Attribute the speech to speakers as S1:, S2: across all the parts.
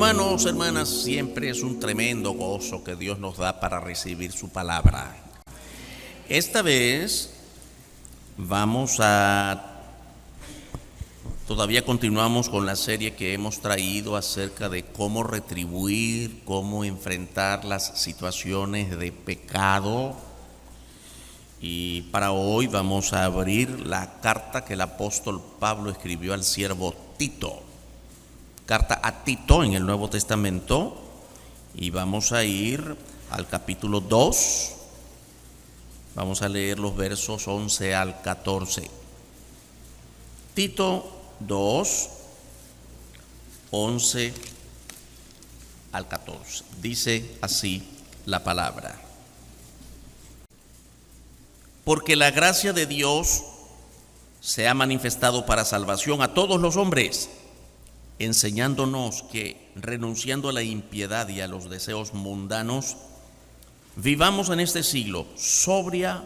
S1: Hermanos, hermanas, siempre es un tremendo gozo que Dios nos da para recibir su palabra. Esta vez todavía continuamos con la serie que hemos traído acerca de cómo retribuir, cómo enfrentar las situaciones de pecado. Y para hoy vamos a abrir la carta que el apóstol Pablo escribió al siervo Tito. Carta a Tito en el Nuevo Testamento, y vamos a ir al capítulo 2, vamos a leer los versos 11 al 14. Tito 2, 11 al 14. Dice así la palabra: porque la gracia de Dios se ha manifestado para salvación a todos los hombres, enseñándonos que, renunciando a la impiedad y a los deseos mundanos, vivamos en este siglo sobria,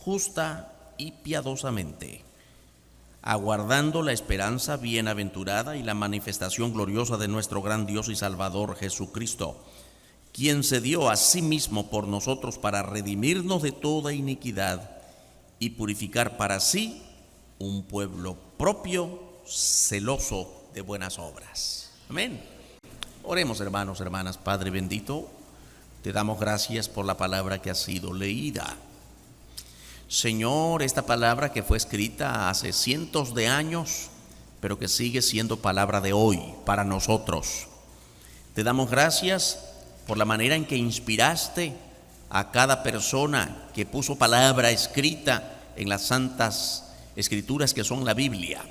S1: justa y piadosamente, aguardando la esperanza bienaventurada y la manifestación gloriosa de nuestro gran Dios y Salvador Jesucristo, quien se dio a sí mismo por nosotros para redimirnos de toda iniquidad y purificar para sí un pueblo propio, celoso de buenas obras. Amén. Oremos, hermanos, hermanas. Padre bendito, te damos gracias por la palabra que ha sido leída. Señor, esta palabra que fue escrita hace cientos de años, pero que sigue siendo palabra de hoy para nosotros. Te damos gracias por la manera en que inspiraste a cada persona que puso palabra escrita en las santas escrituras que son la Biblia,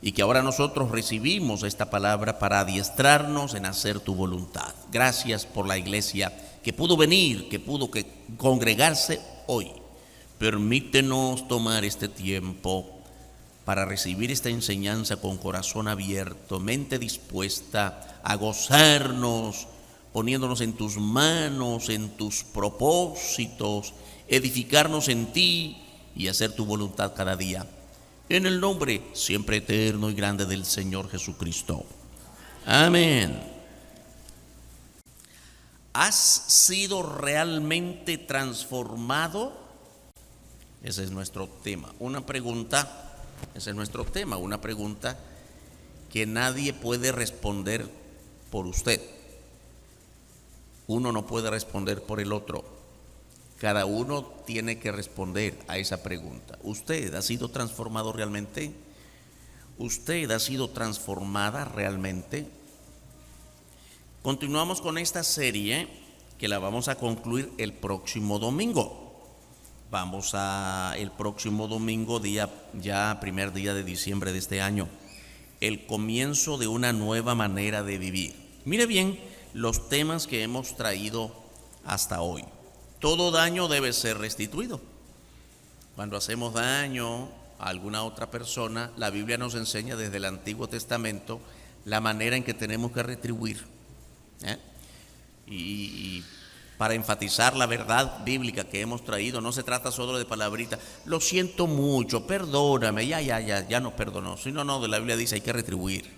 S1: y que ahora nosotros recibimos esta palabra para adiestrarnos en hacer tu voluntad. Gracias por la iglesia que pudo venir, que pudo congregarse hoy. Permítenos tomar este tiempo para recibir esta enseñanza con corazón abierto, mente dispuesta a gozarnos, poniéndonos en tus manos, en tus propósitos, edificarnos en ti y hacer tu voluntad cada día. En el nombre siempre eterno y grande del Señor Jesucristo. Amén. ¿Has sido realmente transformado? Ese es nuestro tema. Una pregunta que nadie puede responder por usted. Uno no puede responder por el otro. Cada uno tiene que responder a esa pregunta. ¿Usted ha sido transformado realmente? ¿Usted ha sido transformada realmente? Continuamos con esta serie que la vamos a concluir el próximo domingo. El próximo domingo, primer día de diciembre de este año, el comienzo de una nueva manera de vivir. Mire bien los temas que hemos traído hasta hoy. Todo daño debe ser restituido. Cuando hacemos daño a alguna otra persona, la Biblia nos enseña desde el Antiguo Testamento la manera en que tenemos que retribuir. Y para enfatizar la verdad bíblica que hemos traído, no se trata solo de palabritas. Lo siento mucho, perdóname, ya nos perdonó. Sino no, de la Biblia dice hay que retribuir.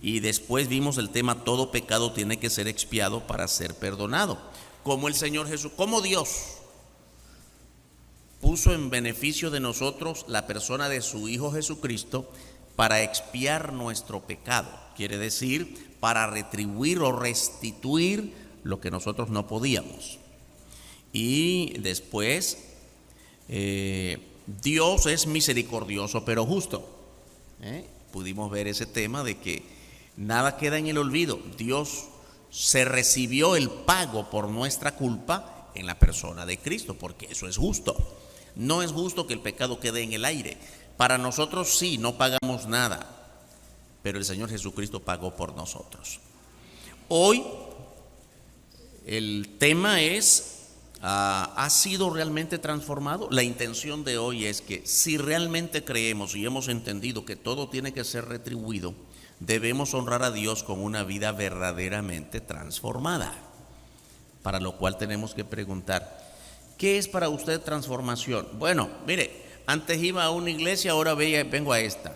S1: Y después vimos el tema: todo pecado tiene que ser expiado para ser perdonado. Como el Señor Jesús, como Dios puso en beneficio de nosotros la persona de su Hijo Jesucristo para expiar nuestro pecado. Quiere decir, para retribuir o restituir lo que nosotros no podíamos. Y después, Dios es misericordioso pero justo. Pudimos ver ese tema de que nada queda en el olvido. Dios se recibió el pago por nuestra culpa en la persona de Cristo, porque eso es justo. No es justo que el pecado quede en el aire. Para nosotros sí, no pagamos nada, pero el Señor Jesucristo pagó por nosotros. Hoy el tema es: ¿ha sido realmente transformado? La intención de hoy es que si realmente creemos y hemos entendido que todo tiene que ser retribuido, debemos honrar a Dios con una vida verdaderamente transformada. Para lo cual tenemos que preguntar: ¿qué es para usted transformación? Bueno, mire, antes iba a una iglesia, ahora vengo a esta.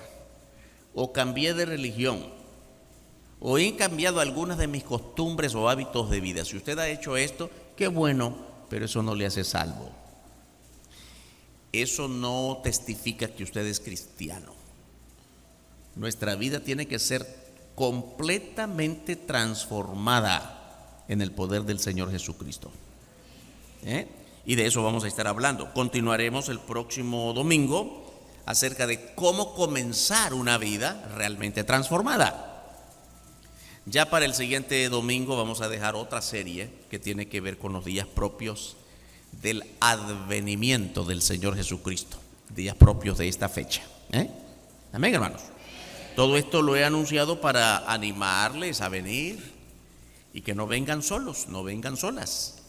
S1: O cambié de religión. o he cambiado algunas de mis costumbres o hábitos de vida. Si usted ha hecho esto, qué bueno, pero eso no le hace salvo. Eso no testifica que usted es cristiano. Nuestra vida tiene que ser completamente transformada en el poder del Señor Jesucristo. Y de eso vamos a estar hablando. Continuaremos el próximo domingo acerca de cómo comenzar una vida realmente transformada. Ya para el siguiente domingo vamos a dejar otra serie que tiene que ver con los días propios del advenimiento del Señor Jesucristo, días propios de esta fecha. Amén, hermanos. Todo esto lo he anunciado para animarles a venir y que no vengan solos, no vengan solas.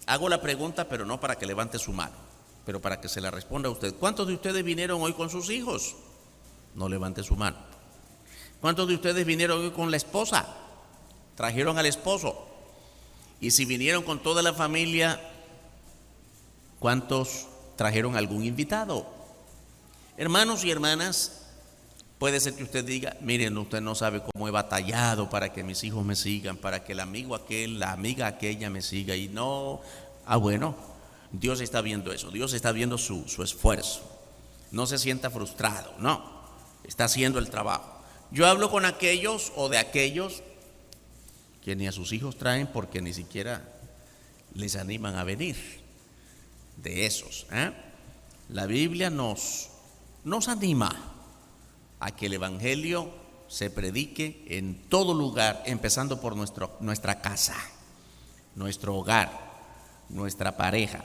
S1: Hago la pregunta, pero no para que levante su mano, pero para que se la responda a usted. ¿Cuántos de ustedes vinieron hoy con sus hijos? No levante su mano. ¿Cuántos de ustedes vinieron hoy con la esposa? Trajeron al esposo. Y si vinieron con toda la familia, ¿cuántos trajeron algún invitado? Hermanos y hermanas, puede ser que usted diga, miren, usted no sabe cómo he batallado para que mis hijos me sigan, para que el amigo aquel, la amiga aquella me siga, y no. Bueno, Dios está viendo eso, Dios está viendo su esfuerzo. No se sienta frustrado, no, está haciendo el trabajo. Yo hablo con aquellos o de aquellos que ni a sus hijos traen porque ni siquiera les animan a venir. De esos. La Biblia nos anima a que el Evangelio se predique en todo lugar, empezando por nuestra casa, nuestro hogar, nuestra pareja,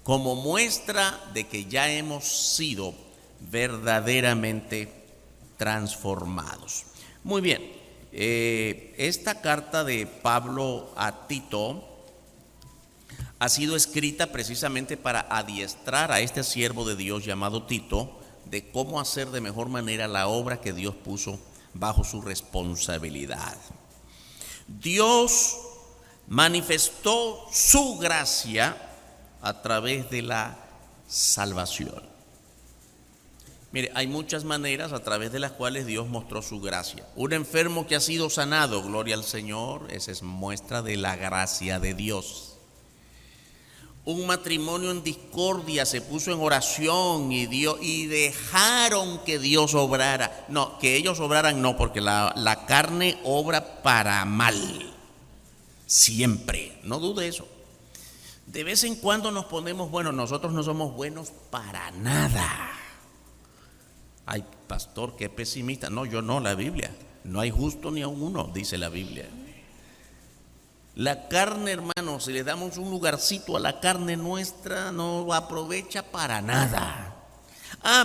S1: como muestra de que ya hemos sido verdaderamente transformados. Muy bien, esta carta de Pablo a Tito ha sido escrita precisamente para adiestrar a este siervo de Dios llamado Tito de cómo hacer de mejor manera la obra que Dios puso bajo su responsabilidad. Dios manifestó su gracia a través de la salvación. Mire, hay muchas maneras a través de las cuales Dios mostró su gracia. Un enfermo que ha sido sanado, gloria al Señor, esa es muestra de la gracia de Dios. Un matrimonio en discordia se puso en oración y dejaron que Dios obrara. No, que ellos obraran no, porque la carne obra para mal. Siempre, no dude eso. De vez en cuando nos ponemos buenos, nosotros no somos buenos para nada. Ay, pastor, qué pesimista. No, yo no, la Biblia. No hay justo ni a uno, dice la Biblia. La carne, hermanos, si le damos un lugarcito a la carne nuestra, no aprovecha para nada.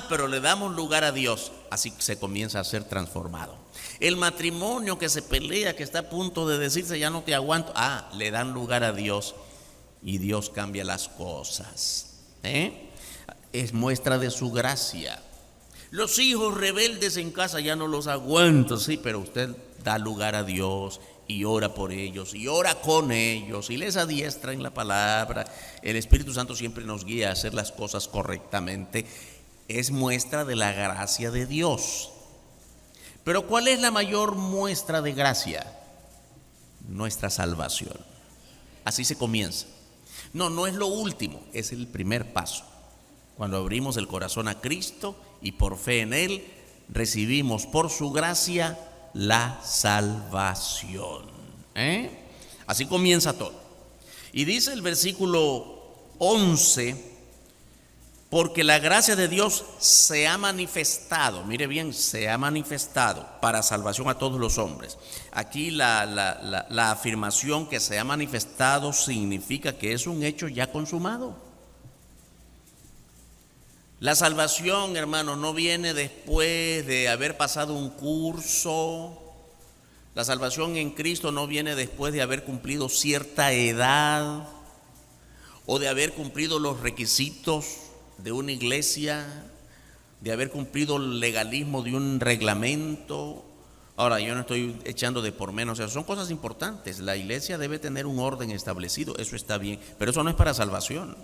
S1: Pero le damos lugar a Dios, así se comienza a ser transformado. El matrimonio que se pelea, que está a punto de decirse ya no te aguanto, le dan lugar a Dios y Dios cambia las cosas. Es muestra de su gracia. Los hijos rebeldes en casa ya no los aguanto, sí, pero usted da lugar a Dios y ora por ellos y ora con ellos y les adiestra en la palabra. El Espíritu Santo siempre nos guía a hacer las cosas correctamente. Es muestra de la gracia de Dios. Pero ¿cuál es la mayor muestra de gracia? Nuestra salvación. Así se comienza. No es lo último, es el primer paso. Cuando abrimos el corazón a Cristo y por fe en Él, recibimos por su gracia la salvación. Así comienza todo. Y dice el versículo 11, porque la gracia de Dios se ha manifestado, mire bien, se ha manifestado para salvación a todos los hombres. Aquí la afirmación que se ha manifestado significa que es un hecho ya consumado. La salvación, hermanos, no viene después de haber pasado un curso. La salvación en Cristo no viene después de haber cumplido cierta edad o de haber cumplido los requisitos de una iglesia, de haber cumplido el legalismo de un reglamento. Ahora, yo no estoy echando de por menos, son cosas importantes. La iglesia debe tener un orden establecido, eso está bien, pero eso no es para salvación.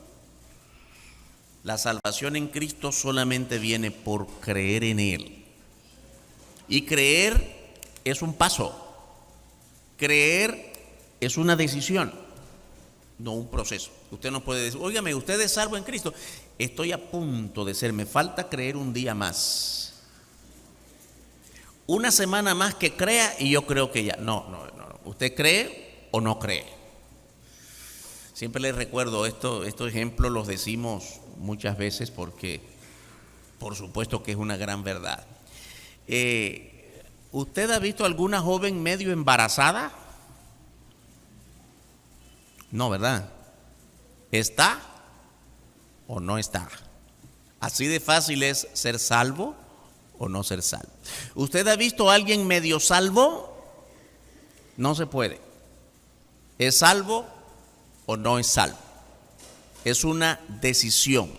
S1: La salvación en Cristo solamente viene por creer en Él. Y creer es un paso. Creer es una decisión, no un proceso. Usted no puede decir, óigame, usted es salvo en Cristo. Estoy a punto de ser, me falta creer un día más. Una semana más que crea y yo creo que ya. No. ¿Usted cree o no cree? Siempre les recuerdo estos ejemplos, los decimos muchas veces porque por supuesto que es una gran verdad. ¿Usted ha visto alguna joven medio embarazada? No, ¿verdad? ¿Está o no está? Así de fácil es ser salvo o no ser salvo. ¿Usted ha visto a alguien medio salvo? No se puede. ¿Es salvo o no es salvo? Es una decisión,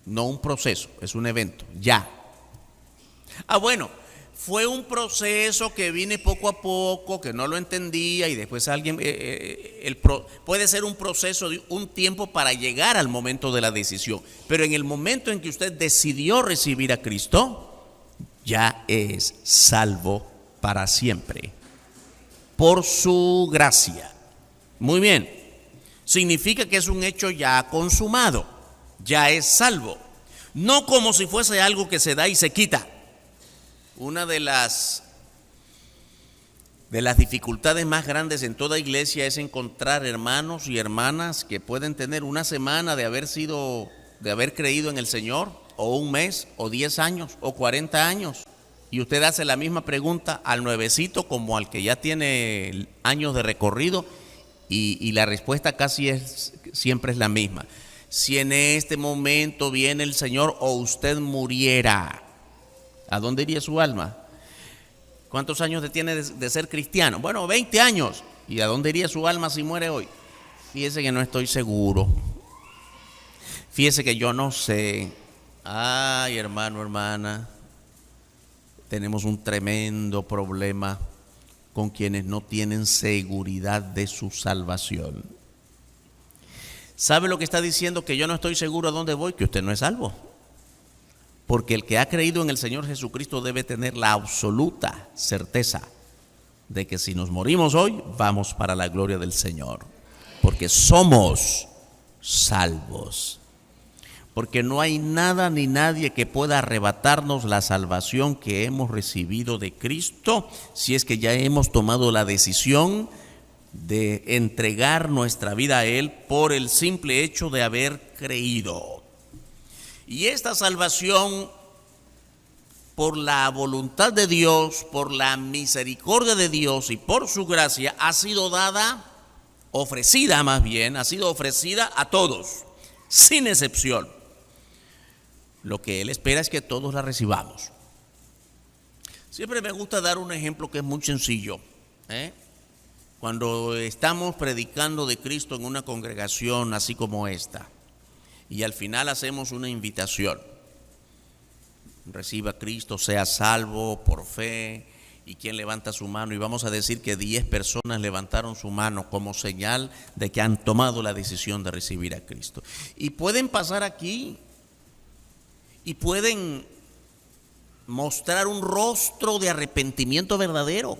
S1: no un proceso, es un evento, ya. Bueno, fue un proceso que vine poco a poco, que no lo entendía y después alguien, puede ser un proceso de un tiempo para llegar al momento de la decisión, pero en el momento en que usted decidió recibir a Cristo, ya es salvo para siempre, por su gracia. Muy bien, significa que es un hecho ya consumado, ya es salvo, no como si fuese algo que se da y se quita. Una de las dificultades más grandes en toda iglesia es encontrar hermanos y hermanas que pueden tener una semana de haber creído en el Señor, o un mes, o 10 años, o 40 años. Y usted hace la misma pregunta al nuevecito como al que ya tiene años de recorrido, y la respuesta siempre es la misma. Si en este momento viene el Señor o usted muriera, ¿a dónde iría su alma? ¿Cuántos años tiene de ser cristiano? Bueno, 20 años. ¿Y a dónde iría su alma si muere hoy? Fíjese que no estoy seguro. Fíjese que yo no sé. Ay, hermano, hermana, tenemos un tremendo problema con quienes no tienen seguridad de su salvación. ¿Sabe lo que está diciendo? Que yo no estoy seguro a dónde voy, que usted no es salvo. Porque el que ha creído en el Señor Jesucristo debe tener la absoluta certeza de que si nos morimos hoy, vamos para la gloria del Señor. Porque somos salvos. Porque no hay nada ni nadie que pueda arrebatarnos la salvación que hemos recibido de Cristo, si es que ya hemos tomado la decisión de entregar nuestra vida a Él por el simple hecho de haber creído. Y esta salvación, por la voluntad de Dios, por la misericordia de Dios y por su gracia, ha sido ofrecida a todos, sin excepción. Lo que Él espera es que todos la recibamos. Siempre me gusta dar un ejemplo que es muy sencillo. Cuando estamos predicando de Cristo en una congregación así como esta, y al final hacemos una invitación: reciba a Cristo, sea salvo por fe. ¿Y quién levanta su mano? Y vamos a decir que 10 personas levantaron su mano como señal de que han tomado la decisión de recibir a Cristo. Y pueden pasar aquí y pueden mostrar un rostro de arrepentimiento verdadero,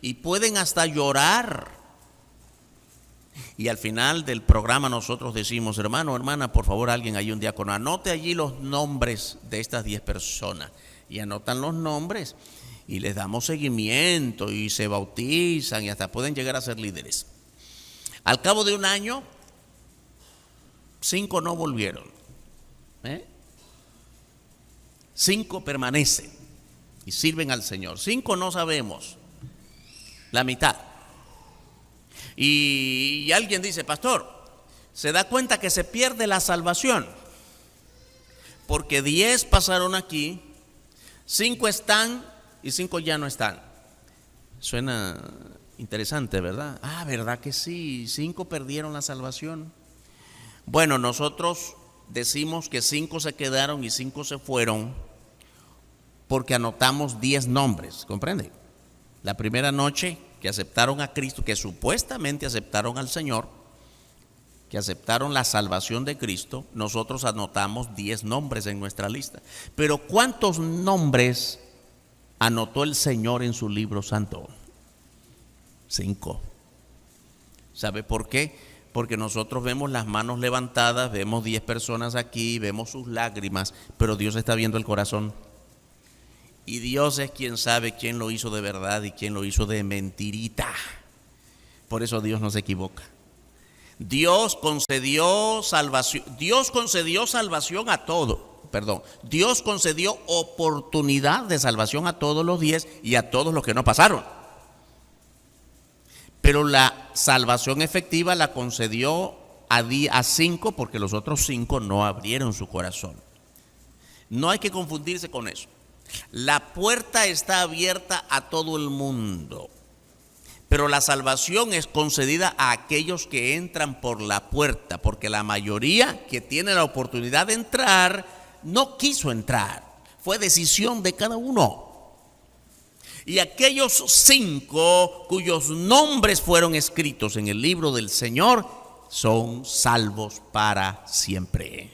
S1: y pueden hasta llorar. Y al final del programa nosotros decimos: hermano, hermana, por favor, alguien, hay un diácono, anote allí los nombres de estas 10 personas. Y anotan los nombres y les damos seguimiento y se bautizan y hasta pueden llegar a ser líderes. Al cabo de un año, 5 no volvieron. 5 permanecen y sirven al Señor. 5 no sabemos, la mitad. Y alguien dice: pastor, ¿se da cuenta que se pierde la salvación? Porque 10 pasaron aquí, 5 están y 5 ya no están. Suena interesante, ¿verdad? ¿Verdad que sí? 5 perdieron la salvación. Bueno, nosotros decimos que 5 se quedaron y 5 se fueron porque anotamos 10 nombres, ¿comprende? La primera noche que aceptaron a Cristo, que supuestamente aceptaron al Señor, que aceptaron la salvación de Cristo, nosotros anotamos 10 nombres en nuestra lista. Pero ¿cuántos nombres anotó el Señor en su libro santo? 5. ¿Sabe por qué? Porque nosotros vemos las manos levantadas, vemos 10 personas aquí, vemos sus lágrimas, pero Dios está viendo el corazón. Y Dios es quien sabe quién lo hizo de verdad y quién lo hizo de mentirita. Por eso Dios no se equivoca. Dios concedió salvación a todos. Dios concedió oportunidad de salvación a todos los 10 y a todos los que no pasaron. Pero la salvación efectiva la concedió a 5 porque los otros 5 no abrieron su corazón. No hay que confundirse con eso. La puerta está abierta a todo el mundo, pero la salvación es concedida a aquellos que entran por la puerta, porque la mayoría que tiene la oportunidad de entrar no quiso entrar. Fue decisión de cada uno. Y aquellos 5 cuyos nombres fueron escritos en el libro del Señor son salvos para siempre.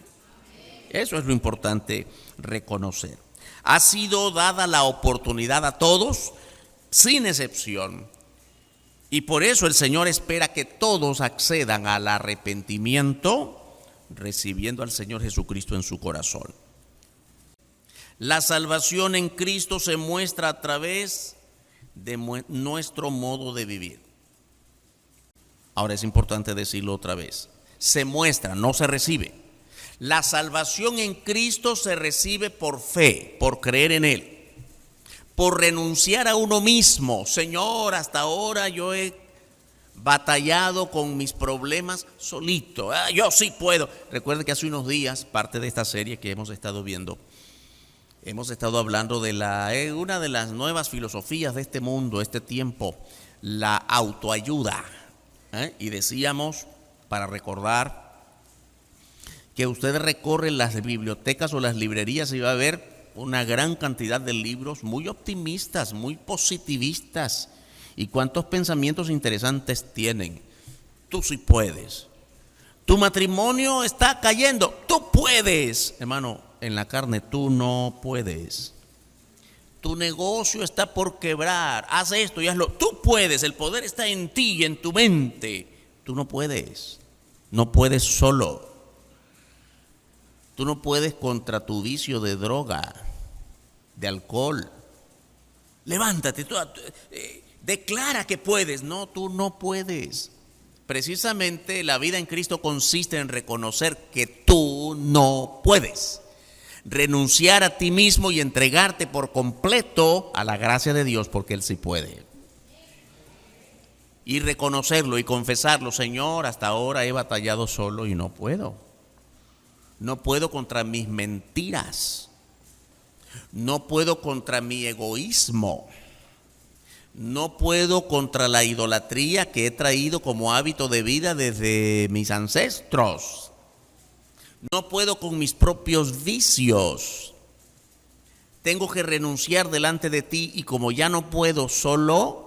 S1: Eso es lo importante reconocer. Ha sido dada la oportunidad a todos, sin excepción. Y por eso el Señor espera que todos accedan al arrepentimiento, recibiendo al Señor Jesucristo en su corazón. La salvación en Cristo se muestra a través de nuestro modo de vivir. Ahora es importante decirlo otra vez. Se muestra, no se recibe. La salvación en Cristo se recibe por fe, por creer en Él, por renunciar a uno mismo. Señor, hasta ahora yo he batallado con mis problemas solito. Yo sí puedo. Recuerde que hace unos días, parte de esta serie que hemos estado viendo, hemos estado hablando de una de las nuevas filosofías de este mundo, este tiempo, la autoayuda. Y decíamos, para recordar, que usted recorre las bibliotecas o las librerías y va a ver una gran cantidad de libros muy optimistas, muy positivistas. ¿Y cuántos pensamientos interesantes tienen? Tú sí puedes. Tu matrimonio está cayendo. Tú puedes. Hermano, en la carne tú no puedes. Tu negocio está por quebrar. Haz esto y hazlo. Tú puedes. El poder está en ti y en tu mente. Tú no puedes. No puedes solo. Tú no puedes contra tu vicio de droga, de alcohol. Levántate, declara que puedes. No, tú no puedes. Precisamente la vida en Cristo consiste en reconocer que tú no puedes. Renunciar a ti mismo y entregarte por completo a la gracia de Dios, porque Él sí puede. Y reconocerlo y confesarlo. Señor, hasta ahora he batallado solo y no puedo. No puedo contra mis mentiras. No puedo contra mi egoísmo. No puedo contra la idolatría que he traído como hábito de vida desde mis ancestros. No puedo con mis propios vicios. Tengo que renunciar delante de ti y como ya no puedo solo,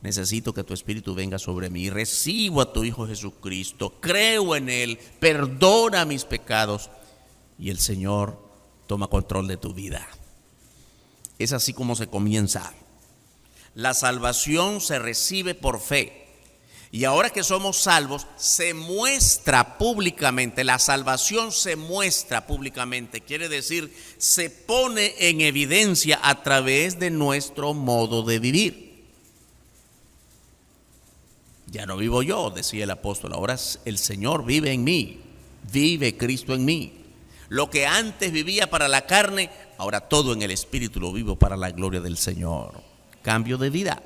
S1: necesito que tu Espíritu venga sobre mí. Recibo a tu Hijo Jesucristo, creo en Él, perdona mis pecados y el Señor toma control de tu vida. Es así como se comienza. La salvación se recibe por fe. Y ahora que somos salvos, se muestra públicamente. La salvación se muestra públicamente. Quiere decir, se pone en evidencia a través de nuestro modo de vivir. Ya no vivo yo, decía el apóstol, ahora el Señor vive en mí, vive Cristo en mí. Lo que antes vivía para la carne, ahora todo en el Espíritu lo vivo para la gloria del Señor. Cambio de vida.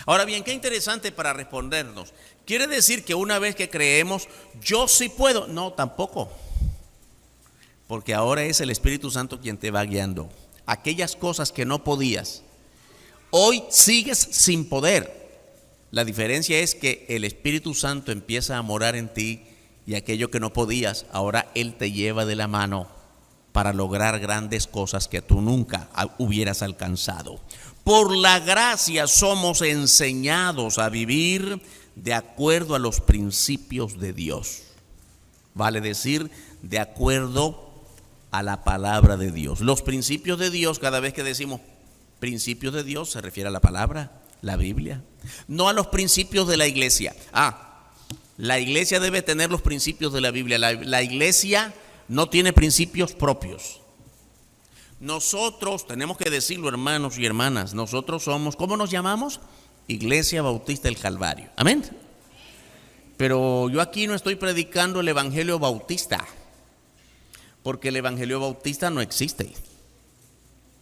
S1: Ahora bien, qué interesante para respondernos. ¿Quiere decir que una vez que creemos, yo sí puedo? No, tampoco. Porque ahora es el Espíritu Santo quien te va guiando. Aquellas cosas que no podías, hoy sigues sin poder. La diferencia es que el Espíritu Santo empieza a morar en ti y aquello que no podías, ahora Él te lleva de la mano para lograr grandes cosas que tú nunca hubieras alcanzado. Por la gracia somos enseñados a vivir de acuerdo a los principios de Dios. vale decir, de acuerdo a la palabra de Dios. Los principios de Dios, cada vez que decimos principios de Dios, se refiere a la palabra, la Biblia, no a los principios de la iglesia. La iglesia debe tener los principios de la Biblia. La iglesia no tiene principios propios. Nosotros, tenemos que decirlo, hermanos y hermanas, nosotros somos, ¿cómo nos llamamos? Iglesia Bautista del Calvario. Amén. Pero yo aquí no estoy predicando el evangelio bautista, porque el evangelio bautista no existe.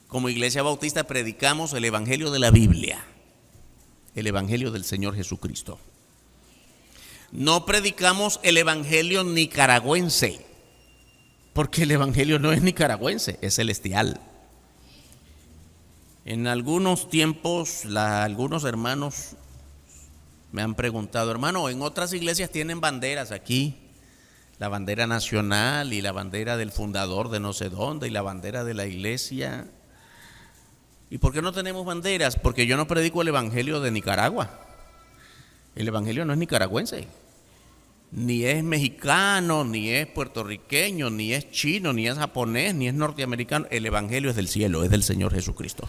S1: Como iglesia bautista predicamos el evangelio de la Biblia, el evangelio del Señor Jesucristo. No predicamos el evangelio nicaragüense, porque el evangelio no es nicaragüense, es celestial. En algunos tiempos, algunos hermanos me han preguntado, hermano, en otras iglesias tienen banderas aquí, la bandera nacional y la bandera del fundador de no sé dónde y la bandera de la iglesia. ¿Y por qué no tenemos banderas? Porque yo no predico el evangelio de Nicaragua. El evangelio no es nicaragüense, ni es mexicano, ni es puertorriqueño, ni es chino, ni es japonés, ni es norteamericano. El evangelio es del cielo, es del Señor Jesucristo.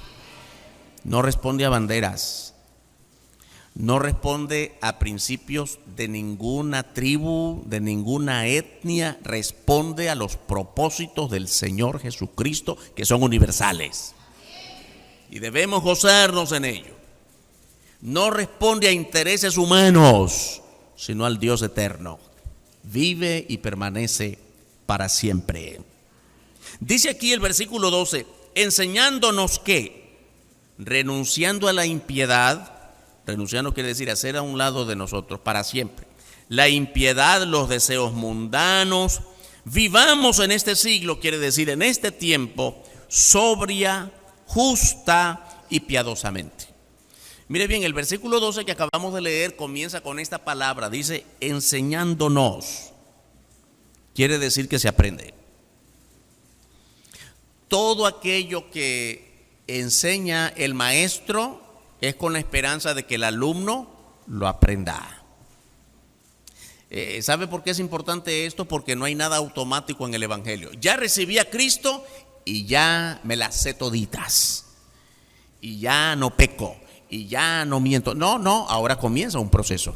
S1: No responde a banderas, no responde a principios de ninguna tribu, de ninguna etnia, responde a los propósitos del Señor Jesucristo, que son universales. Y debemos gozarnos en ello. No responde a intereses humanos, sino al Dios eterno. Vive y permanece para siempre. Dice aquí el versículo 12, enseñándonos que, renunciando a la impiedad, renunciando quiere decir hacer a un lado de nosotros para siempre, la impiedad, los deseos mundanos, vivamos en este siglo, quiere decir en este tiempo, sobria, justa y piadosamente. Mire bien, el versículo 12 que acabamos de leer comienza con esta palabra, dice enseñándonos. Quiere decir que se aprende. Todo aquello que enseña el maestro es con la esperanza de que el alumno lo aprenda. ¿Sabe por qué es importante esto? Porque no hay nada automático en el evangelio. Ya recibí a Cristo y ya me las sé toditas. Y ya no peco. Y ya no miento. No, ahora comienza un proceso.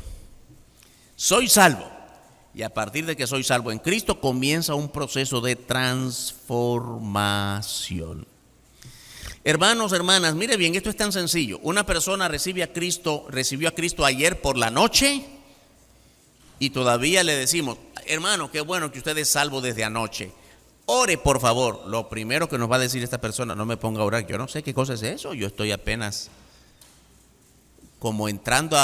S1: Soy salvo. Y a partir de que soy salvo en Cristo, comienza un proceso de transformación. Hermanos, hermanas, mire bien, esto es tan sencillo. Una persona recibió a Cristo ayer por la noche y todavía le decimos, hermano, qué bueno que usted es salvo desde anoche. Ore, por favor. Lo primero que nos va a decir esta persona, no me ponga a orar. Yo no sé qué cosa es eso. Yo estoy apenas como entrando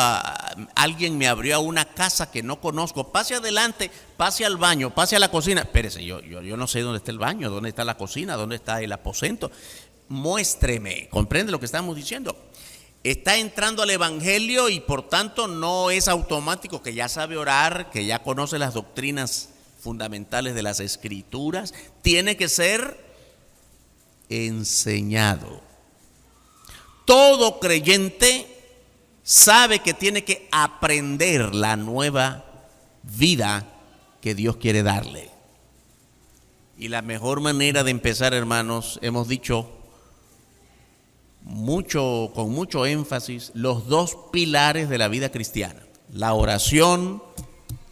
S1: alguien me abrió a una casa que no conozco. Pase adelante, pase al baño, pase a la cocina. Espérese, yo no sé dónde está el baño, dónde está la cocina, dónde está el aposento. Muéstreme, ¿comprende lo que estamos diciendo? Está entrando al evangelio y por tanto no es automático que ya sabe orar, que ya conoce las doctrinas fundamentales de las escrituras. Tiene que ser enseñado. Todo creyente sabe que tiene que aprender la nueva vida que Dios quiere darle. Y la mejor manera de empezar, hermanos, hemos dicho con mucho énfasis, los dos pilares de la vida cristiana, la oración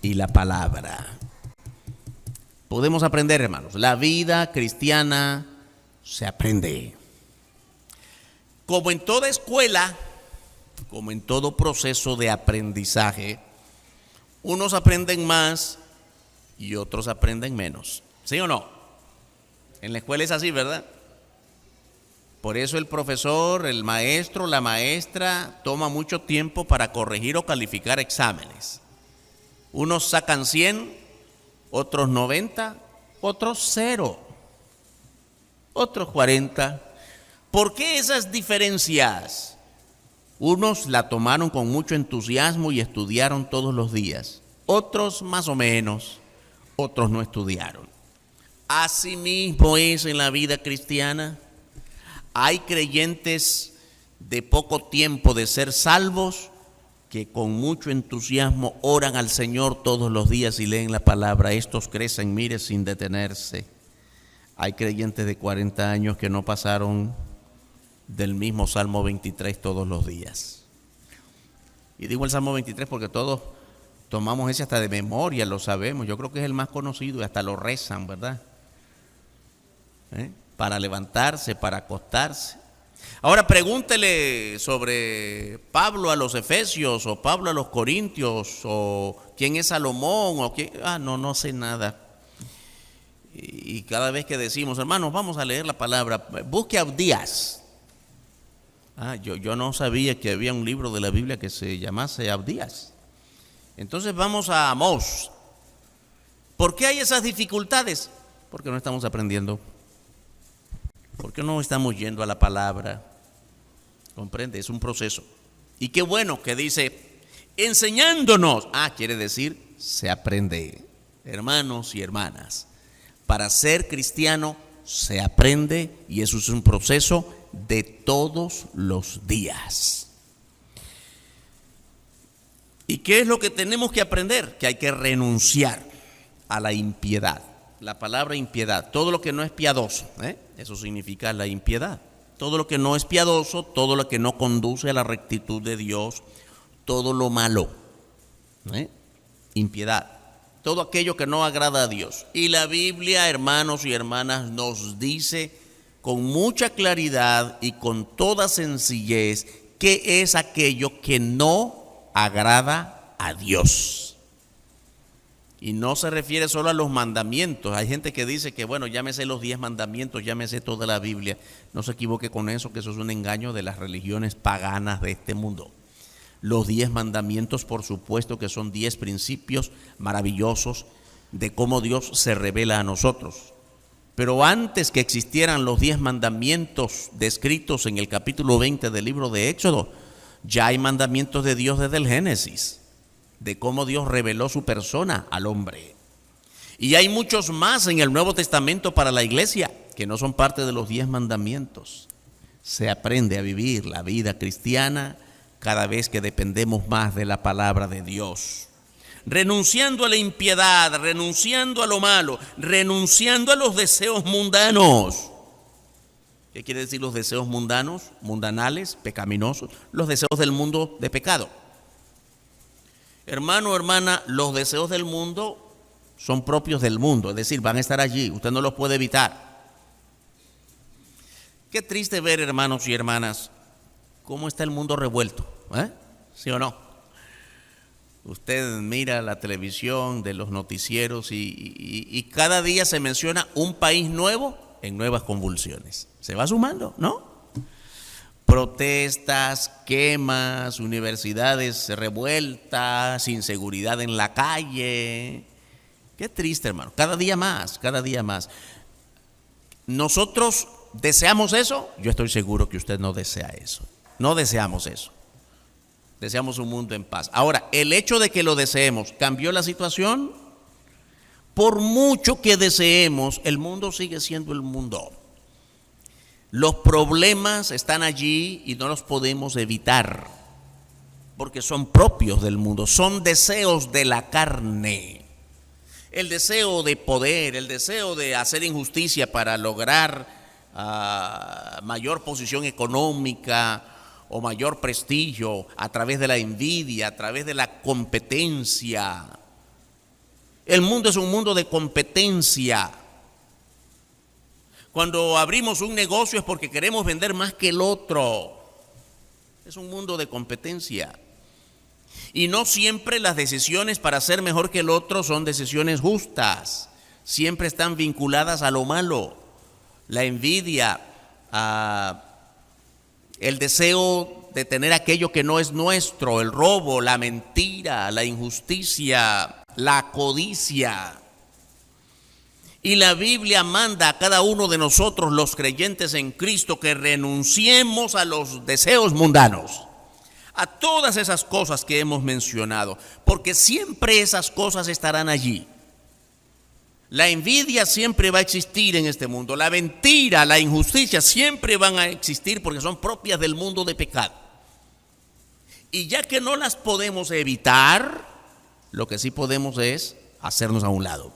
S1: y la palabra. Podemos aprender, hermanos, la vida cristiana se aprende. Como en toda escuela, como en todo proceso de aprendizaje, unos aprenden más y otros aprenden menos. ¿Sí o no? En la escuela es así, ¿verdad? Por eso el profesor, el maestro, la maestra toma mucho tiempo para corregir o calificar exámenes. Unos sacan 100, otros 90, otros 0, otros 40. ¿Por qué esas diferencias? Unos la tomaron con mucho entusiasmo y estudiaron todos los días. Otros más o menos, otros no estudiaron. Asimismo es en la vida cristiana. Hay creyentes de poco tiempo de ser salvos que con mucho entusiasmo oran al Señor todos los días y leen la palabra. Estos crecen, mire, sin detenerse. Hay creyentes de 40 años que no pasaron del mismo Salmo 23 todos los días. Y digo el Salmo 23 porque todos tomamos ese hasta de memoria, lo sabemos. Yo creo que es el más conocido y hasta lo rezan, ¿verdad? Para levantarse, para acostarse. Ahora pregúntele sobre Pablo a los Efesios o Pablo a los Corintios o quién es Salomón o quién. No sé nada. Y cada vez que decimos, hermanos, vamos a leer la palabra, busque a Abdías. Yo no sabía que había un libro de la Biblia que se llamase Abdías. Entonces vamos a Amós. ¿Por qué hay esas dificultades? Porque no estamos aprendiendo. Porque no estamos yendo a la palabra. ¿Comprende? Es un proceso. Y qué bueno que dice, enseñándonos. Quiere decir, se aprende. Hermanos y hermanas, para ser cristiano se aprende y eso es un proceso de todos los días. ¿Y qué es lo que tenemos que aprender? Que hay que renunciar a la impiedad. La palabra impiedad, todo lo que no es piadoso, eso significa la impiedad. Todo lo que no es piadoso, todo lo que no conduce a la rectitud de Dios, todo lo malo, impiedad, todo aquello que no agrada a Dios. Y la Biblia, hermanos y hermanas, nos dice con mucha claridad y con toda sencillez qué es aquello que no agrada a Dios. Y no se refiere solo a los mandamientos. Hay gente que dice que, bueno, ya me sé los 10 mandamientos, ya me sé toda la Biblia. No se equivoque con eso, que eso es un engaño de las religiones paganas de este mundo. Los 10 mandamientos, por supuesto que son 10 principios maravillosos de cómo Dios se revela a nosotros. Pero antes que existieran los 10 mandamientos descritos en el capítulo 20 del libro de Éxodo, ya hay mandamientos de Dios desde el Génesis, de cómo Dios reveló su persona al hombre. Y hay muchos más en el Nuevo Testamento para la iglesia que no son parte de los 10 mandamientos. Se aprende a vivir la vida cristiana cada vez que dependemos más de la palabra de Dios. Renunciando a la impiedad, renunciando a lo malo, renunciando a los deseos mundanos. ¿Qué quiere decir los deseos mundanos? Mundanales, pecaminosos, los deseos del mundo de pecado. Hermano, hermana, los deseos del mundo son propios del mundo, es decir, van a estar allí, usted no los puede evitar. Qué triste ver, hermanos y hermanas, cómo está el mundo revuelto, ¿sí o no? Usted mira la televisión de los noticieros y cada día se menciona un país nuevo en nuevas convulsiones. Se va sumando, ¿no? Protestas, quemas, universidades revueltas, inseguridad en la calle. Qué triste, hermano. Cada día más, cada día más. ¿Nosotros deseamos eso? Yo estoy seguro que usted no desea eso. No deseamos eso. Deseamos un mundo en paz. Ahora, el hecho de que lo deseemos, ¿cambió la situación? Por mucho que deseemos, el mundo sigue siendo el mundo. Los problemas están allí y no los podemos evitar, porque son propios del mundo, son deseos de la carne. El deseo de poder, el deseo de hacer injusticia para lograr mayor posición económica o mayor prestigio a través de la envidia, a través de la competencia. El mundo es un mundo de competencia. Cuando abrimos un negocio es porque queremos vender más que el otro. Es un mundo de competencia. Y no siempre las decisiones para ser mejor que el otro son decisiones justas. Siempre están vinculadas a lo malo. La envidia, el deseo de tener aquello que no es nuestro, el robo, la mentira, la injusticia, la codicia. Y la Biblia manda a cada uno de nosotros, los creyentes en Cristo, que renunciemos a los deseos mundanos, a todas esas cosas que hemos mencionado, porque siempre esas cosas estarán allí. La envidia siempre va a existir en este mundo, la mentira, la injusticia siempre van a existir porque son propias del mundo de pecado. Y ya que no las podemos evitar, lo que sí podemos es hacernos a un lado.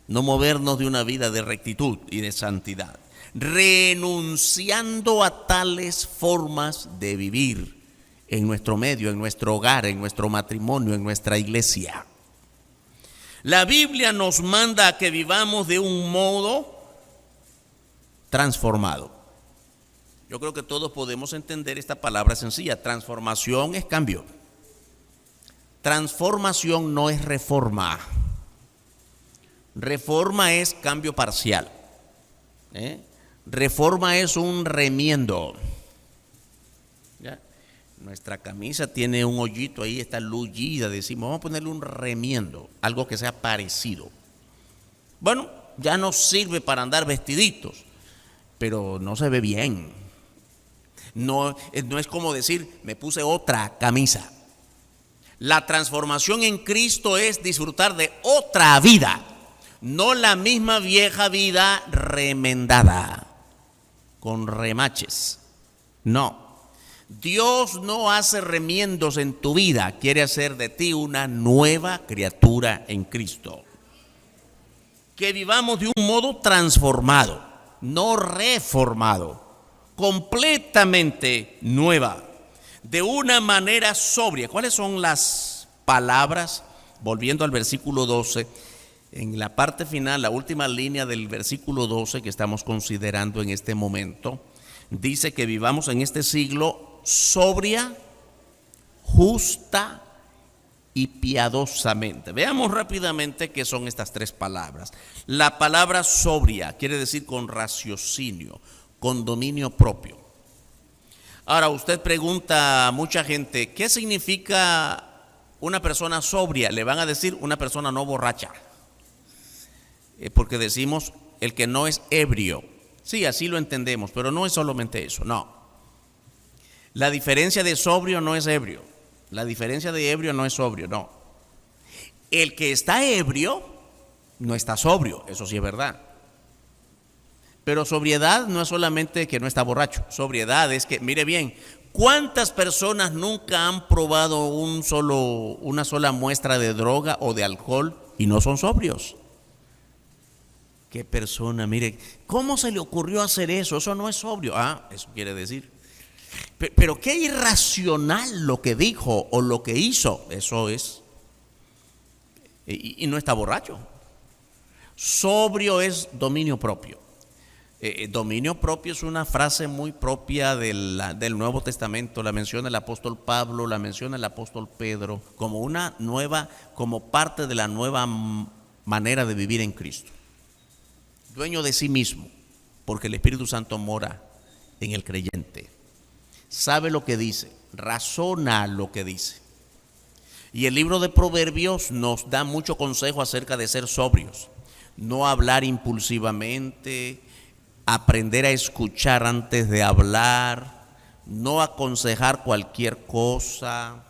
S1: No movernos de una vida de rectitud y de santidad, renunciando a tales formas de vivir en nuestro medio, en nuestro hogar, en nuestro matrimonio, en nuestra iglesia. La Biblia nos manda a que vivamos de un modo transformado. Yo creo que todos podemos entender esta palabra sencilla. Transformación es cambio. Transformación no es reforma. Reforma es cambio parcial. Reforma es un remiendo. ¿Ya? Nuestra camisa tiene un hoyito ahí, está lullida, decimos, vamos a ponerle un remiendo, algo que sea parecido. Bueno, ya nos sirve para andar vestiditos, pero no se ve bien. No es como decir, me puse otra camisa. La transformación en Cristo es disfrutar de otra vida, no la misma vieja vida remendada, con remaches. No. Dios no hace remiendos en tu vida, quiere hacer de ti una nueva criatura en Cristo. Que vivamos de un modo transformado, no reformado, completamente nueva, de una manera sobria. ¿Cuáles son las palabras? Volviendo al versículo 12, en la parte final, la última línea del versículo 12 que estamos considerando en este momento, dice que vivamos en este siglo sobria, justa y piadosamente. Veamos rápidamente qué son estas tres palabras. La palabra sobria quiere decir con raciocinio, con dominio propio. Ahora usted pregunta a mucha gente, ¿qué significa una persona sobria? Le van a decir una persona no borracha, porque decimos el que no es ebrio. Sí, así lo entendemos, pero no es solamente eso, no. La diferencia de sobrio no es ebrio. La diferencia de ebrio no es sobrio, no. El que está ebrio no está sobrio, eso sí es verdad. Pero sobriedad no es solamente que no está borracho. Sobriedad es que, mire bien, ¿cuántas personas nunca han probado una sola muestra de droga o de alcohol y no son sobrios? ¿Qué persona? Mire, ¿cómo se le ocurrió hacer eso? Eso no es sobrio. Eso quiere decir. Pero qué irracional lo que dijo o lo que hizo, eso es. Y no está borracho. Sobrio es dominio propio. Dominio propio es una frase muy propia del Nuevo Testamento. La menciona el apóstol Pablo, la menciona el apóstol Pedro, como parte de la nueva manera de vivir en Cristo. Dueño de sí mismo, porque el Espíritu Santo mora en el creyente. Sabe lo que dice, razona lo que dice. Y el libro de Proverbios nos da mucho consejo acerca de ser sobrios, no hablar impulsivamente, aprender a escuchar antes de hablar, no aconsejar cualquier cosa.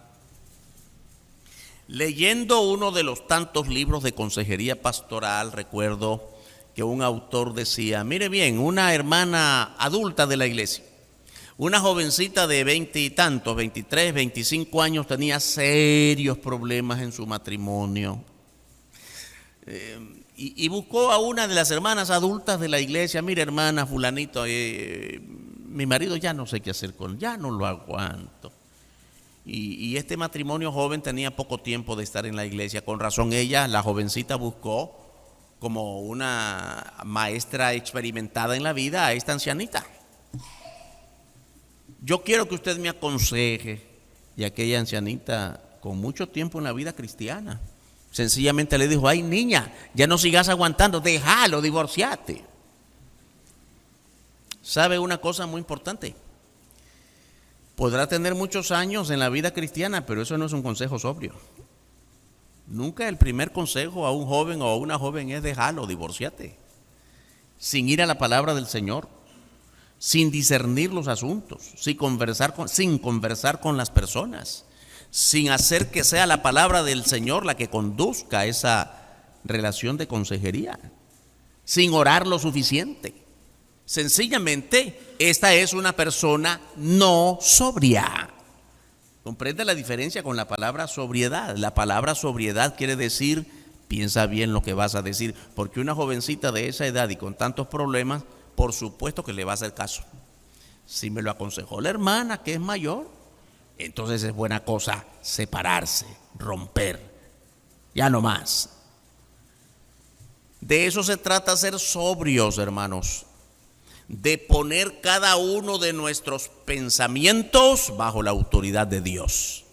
S1: Leyendo uno de los tantos libros de consejería pastoral, recuerdo que un autor decía, mire bien, una hermana adulta de la iglesia, una jovencita de 20 y tantos, 23, 25 años, tenía serios problemas en su matrimonio. Y buscó a una de las hermanas adultas de la iglesia, mire hermana fulanito, mi marido ya no sé qué hacer con él, ya no lo aguanto. Y este matrimonio joven tenía poco tiempo de estar en la iglesia, con razón ella, la jovencita, buscó como una maestra experimentada en la vida a esta ancianita. Yo quiero que usted me aconseje. Y aquella ancianita con mucho tiempo en la vida cristiana sencillamente le dijo, ay niña, ya no sigas aguantando, déjalo, divorciate. ¿Sabe una cosa muy importante? Podrá tener muchos años en la vida cristiana, pero eso no es un consejo sobrio. Nunca el primer consejo a un joven o a una joven es déjalo, divorciate, sin ir a la palabra del Señor, sin discernir los asuntos, sin conversar con las personas, sin hacer que sea la palabra del Señor la que conduzca a esa relación de consejería, sin orar lo suficiente. Sencillamente, esta es una persona no sobria. Comprende la diferencia con la palabra sobriedad. La palabra sobriedad quiere decir, piensa bien lo que vas a decir, porque una jovencita de esa edad y con tantos problemas, por supuesto que le va a hacer caso. Si me lo aconsejó la hermana que es mayor, entonces es buena cosa separarse, romper, ya no más. De eso se trata, ser sobrios, hermanos, de poner cada uno de nuestros pensamientos bajo la autoridad de Dios.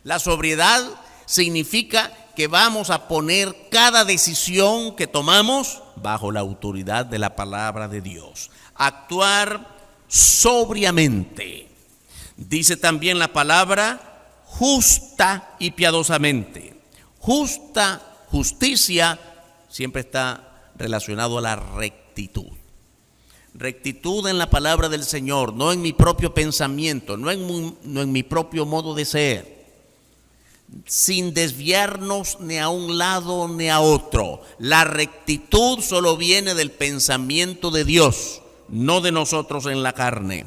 S1: La sobriedad significa que vamos a poner cada decisión que tomamos bajo la autoridad de la palabra de Dios. Actuar sobriamente. Dice también la palabra justa y piadosamente. Justicia siempre está relacionado a la rectitud. Rectitud en la palabra del Señor, no en mi propio pensamiento, no en mi propio modo de ser, sin desviarnos ni a un lado ni a otro. La rectitud solo viene del pensamiento de Dios, no de nosotros en la carne.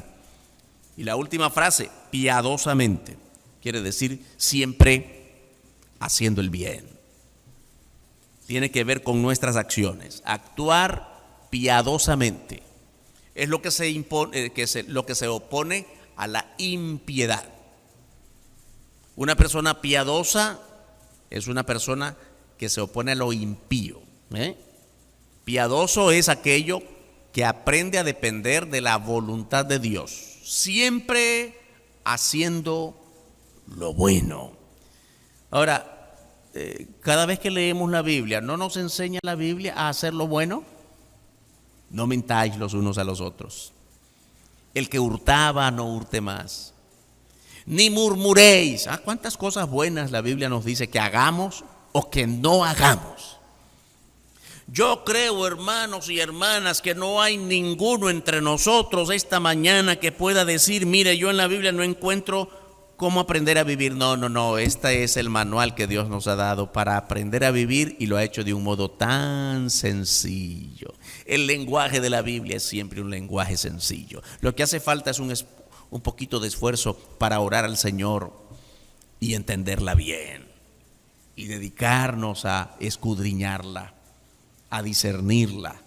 S1: Y la última frase, piadosamente, quiere decir siempre haciendo el bien. Tiene que ver con nuestras acciones. Actuar piadosamente es lo que se impone, lo que se opone a la impiedad. Una persona piadosa es una persona que se opone a lo impío. Piadoso es aquello que aprende a depender de la voluntad de Dios, siempre haciendo lo bueno. Ahora, cada vez que leemos la Biblia, ¿no nos enseña la Biblia a hacer lo bueno? No mintáis los unos a los otros. El que hurtaba, no hurte más. Ni murmuréis. ¿Cuántas cosas buenas la Biblia nos dice que hagamos o que no hagamos? Yo creo, hermanos y hermanas, que no hay ninguno entre nosotros esta mañana que pueda decir, mire, yo en la Biblia no encuentro cómo aprender a vivir. No, este es el manual que Dios nos ha dado para aprender a vivir y lo ha hecho de un modo tan sencillo. El lenguaje de la Biblia es siempre un lenguaje sencillo. Lo que hace falta es un poquito de esfuerzo para orar al Señor y entenderla bien y dedicarnos a escudriñarla, a discernirla,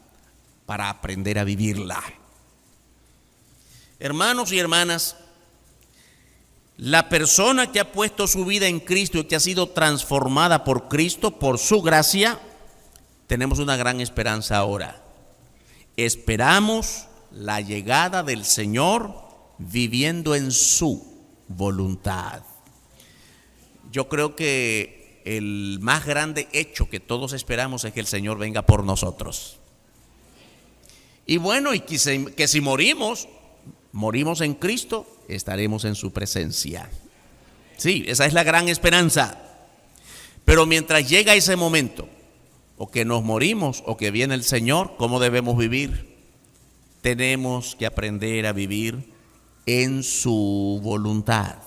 S1: para aprender a vivirla. Hermanos y hermanas, la persona que ha puesto su vida en Cristo y que ha sido transformada por Cristo, por su gracia, tenemos una gran esperanza ahora. Esperamos la llegada del Señor viviendo en su voluntad. Yo creo que el más grande hecho que todos esperamos es que el Señor venga por nosotros. Y bueno, y que si morimos en Cristo, estaremos en su presencia. Sí, esa es la gran esperanza. Pero mientras llega ese momento, o que nos morimos o que viene el Señor, ¿cómo debemos vivir? Tenemos que aprender a vivir en su voluntad.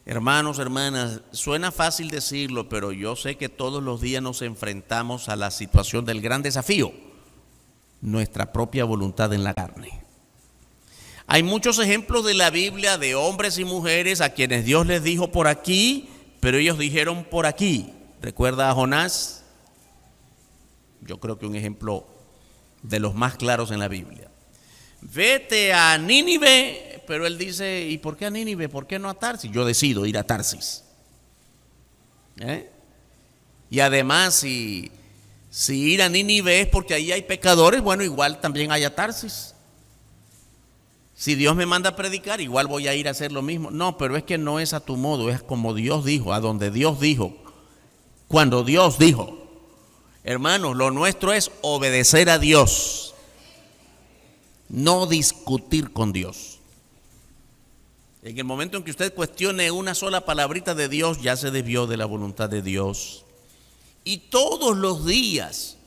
S1: Hermanos, hermanas, suena fácil decirlo, pero yo sé que todos los días nos enfrentamos a la situación del gran desafío, nuestra propia voluntad en la carne. Hay muchos ejemplos de la Biblia de hombres y mujeres a quienes Dios les dijo por aquí, pero ellos dijeron por aquí. ¿Recuerda a Jonás? Yo creo que un ejemplo de los más claros en la Biblia. Vete a Nínive, pero él dice, ¿y por qué a Nínive? ¿Por qué no a Tarsis? Yo decido ir a Tarsis. Y además, si ir a Nínive es porque ahí hay pecadores, bueno, igual también hay a Tarsis. Si Dios me manda a predicar, igual voy a ir a hacer lo mismo. No, pero es que no es a tu modo, es como Dios dijo, a donde Dios dijo, cuando Dios dijo. Hermanos, lo nuestro es obedecer a Dios, no discutir con Dios. En el momento en que usted cuestione una sola palabrita de Dios, ya se desvió de la voluntad de Dios. Y todos los días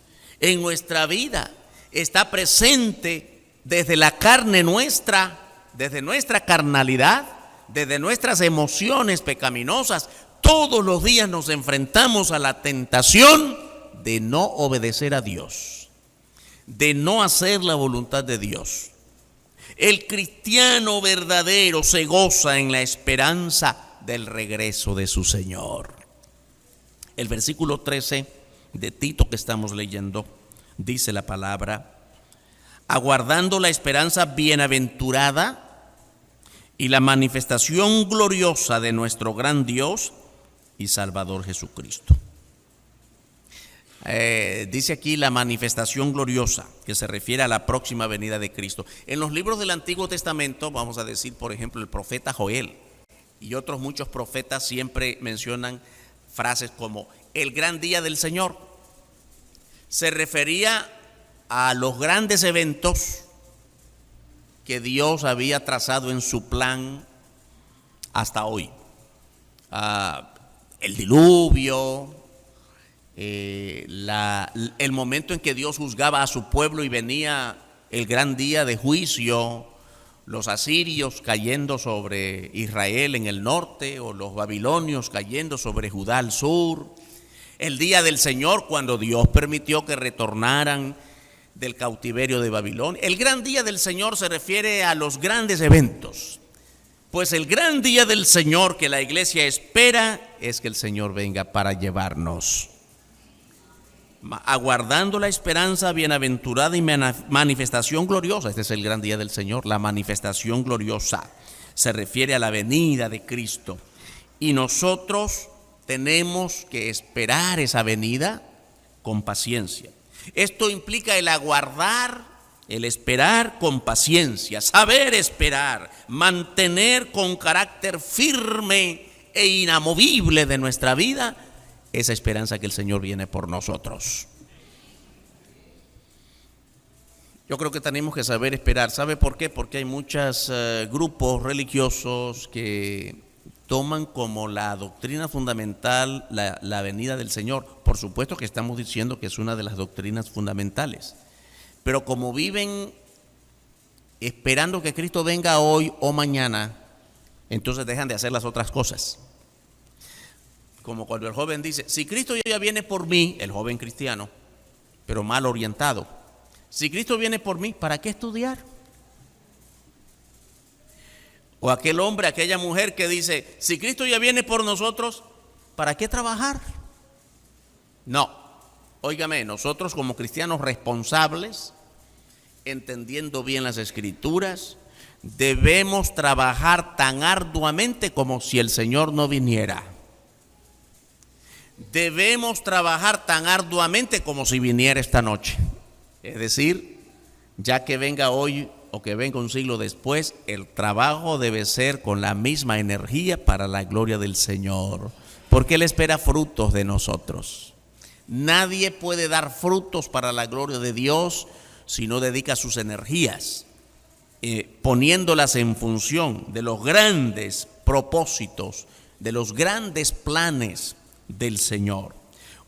S1: en nuestra vida está presente desde la carne nuestra, desde nuestra carnalidad, desde nuestras emociones pecaminosas. Todos los días nos enfrentamos a la tentación de no obedecer a Dios, de no hacer la voluntad de Dios. El cristiano verdadero se goza en la esperanza del regreso de su Señor. El versículo 13 de Tito que estamos leyendo dice la palabra: aguardando la esperanza bienaventurada y la manifestación gloriosa de nuestro gran Dios y Salvador Jesucristo. Dice aquí la manifestación gloriosa, que se refiere a la próxima venida de Cristo. En los libros del Antiguo Testamento, vamos a decir, por ejemplo, el profeta Joel y otros muchos profetas siempre mencionan frases como el gran día del Señor. Se refería a los grandes eventos que Dios había trazado en su plan hasta hoy. El diluvio, el momento en que Dios juzgaba a su pueblo y venía el gran día de juicio, los asirios cayendo sobre Israel en el norte o los babilonios cayendo sobre Judá al sur, el día del Señor cuando Dios permitió que retornaran del cautiverio de Babilonia. El gran día del Señor se refiere a los grandes eventos. Pues el gran día del Señor que la iglesia espera es que el Señor venga para llevarnos. Aguardando la esperanza bienaventurada y manifestación gloriosa. Este es el gran día del Señor, la manifestación gloriosa. Se refiere a la venida de Cristo. Y nosotros tenemos que esperar esa venida con paciencia. Esto implica el aguardar, el esperar con paciencia, saber esperar, mantener con carácter firme e inamovible de nuestra vida esa esperanza que el Señor viene por nosotros. Yo creo que tenemos que saber esperar. ¿Sabe por qué? Porque hay muchos grupos religiosos que toman como la doctrina fundamental la venida del Señor. Por supuesto que estamos diciendo que es una de las doctrinas fundamentales, pero como viven esperando que Cristo venga hoy o mañana, entonces dejan de hacer las otras cosas. Como cuando el joven dice, si Cristo ya viene por mí, el joven cristiano, pero mal orientado, si Cristo viene por mí, ¿para qué estudiar? O aquel hombre, aquella mujer que dice, si Cristo ya viene por nosotros, ¿para qué trabajar? No, óigame, nosotros como cristianos responsables, entendiendo bien las Escrituras, debemos trabajar tan arduamente como si el Señor no viniera. Debemos trabajar tan arduamente como si viniera esta noche. Es decir, ya que venga hoy o que venga un siglo después, el trabajo debe ser con la misma energía para la gloria del Señor, porque Él espera frutos de nosotros. Nadie puede dar frutos para la gloria de Dios si no dedica sus energías, poniéndolas en función de los grandes propósitos, de los grandes planes del Señor.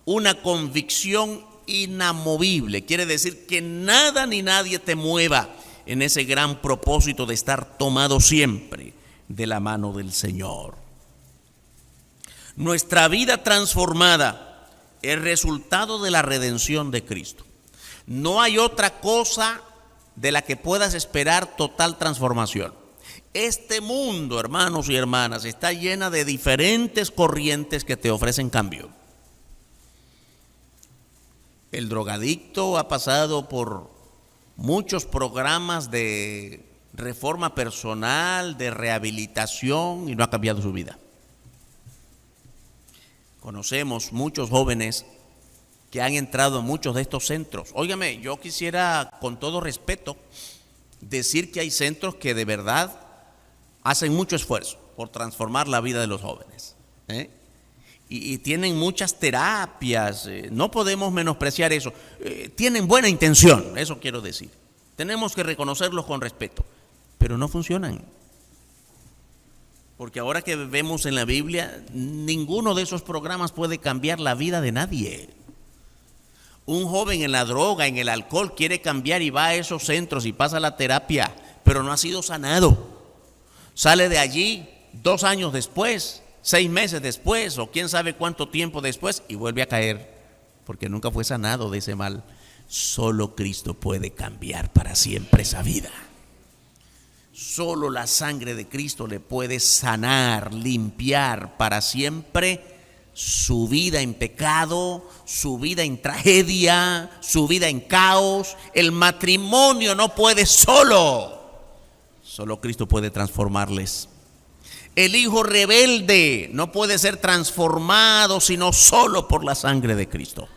S1: Una convicción inamovible, quiere decir que nada ni nadie te mueva en ese gran propósito de estar tomado siempre de la mano del Señor. Nuestra vida transformada es resultado de la redención de Cristo. No hay otra cosa de la que puedas esperar total transformación. Este mundo, hermanos y hermanas, está llena de diferentes corrientes que te ofrecen cambio. El drogadicto ha pasado por muchos programas de reforma personal, de rehabilitación y no ha cambiado su vida. Conocemos muchos jóvenes que han entrado en muchos de estos centros. Óigame, yo quisiera con todo respeto decir que hay centros que de verdad hacen mucho esfuerzo por transformar la vida de los jóvenes, y tienen muchas terapias, no podemos menospreciar eso, tienen buena intención, eso quiero decir, tenemos que reconocerlos con respeto, pero no funcionan, porque ahora que vemos en la Biblia, ninguno de esos programas puede cambiar la vida de nadie. Un joven en la droga, en el alcohol, quiere cambiar y va a esos centros y pasa la terapia, pero no ha sido sanado. Sale de allí 2 años después, 6 meses después, o quién sabe cuánto tiempo después, y vuelve a caer, porque nunca fue sanado de ese mal. Solo Cristo puede cambiar para siempre esa vida. Solo la sangre de Cristo le puede sanar, limpiar para siempre su vida en pecado, su vida en tragedia, su vida en caos. El matrimonio no puede solo. Solo Cristo puede transformarles. El hijo rebelde no puede ser transformado sino solo por la sangre de Cristo.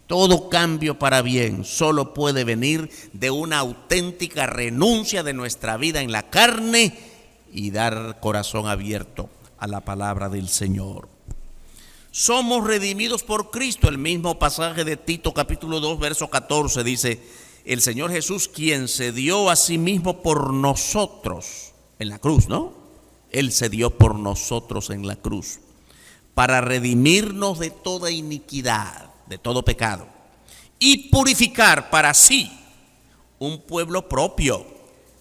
S1: Todo cambio para bien solo puede venir de una auténtica renuncia de nuestra vida en la carne y dar corazón abierto a la palabra del Señor. Somos redimidos por Cristo. El mismo pasaje de Tito capítulo 2 verso 14 dice: el Señor Jesús, quien se dio a sí mismo por nosotros en la cruz, ¿no? Él se dio por nosotros en la cruz para redimirnos de toda iniquidad, de todo pecado, y purificar para sí un pueblo propio,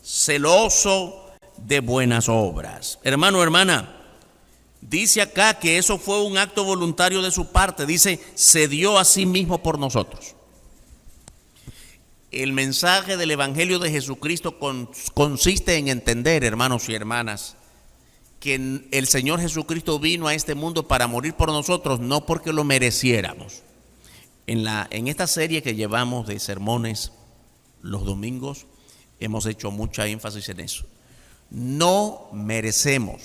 S1: celoso de buenas obras. Hermano, hermana, dice acá que eso fue un acto voluntario de su parte. Dice, se dio a sí mismo por nosotros. El mensaje del Evangelio de Jesucristo consiste en entender, hermanos y hermanas, que el Señor Jesucristo vino a este mundo para morir por nosotros, no porque lo mereciéramos. En esta serie que llevamos de sermones los domingos, hemos hecho mucha énfasis en eso. No merecemos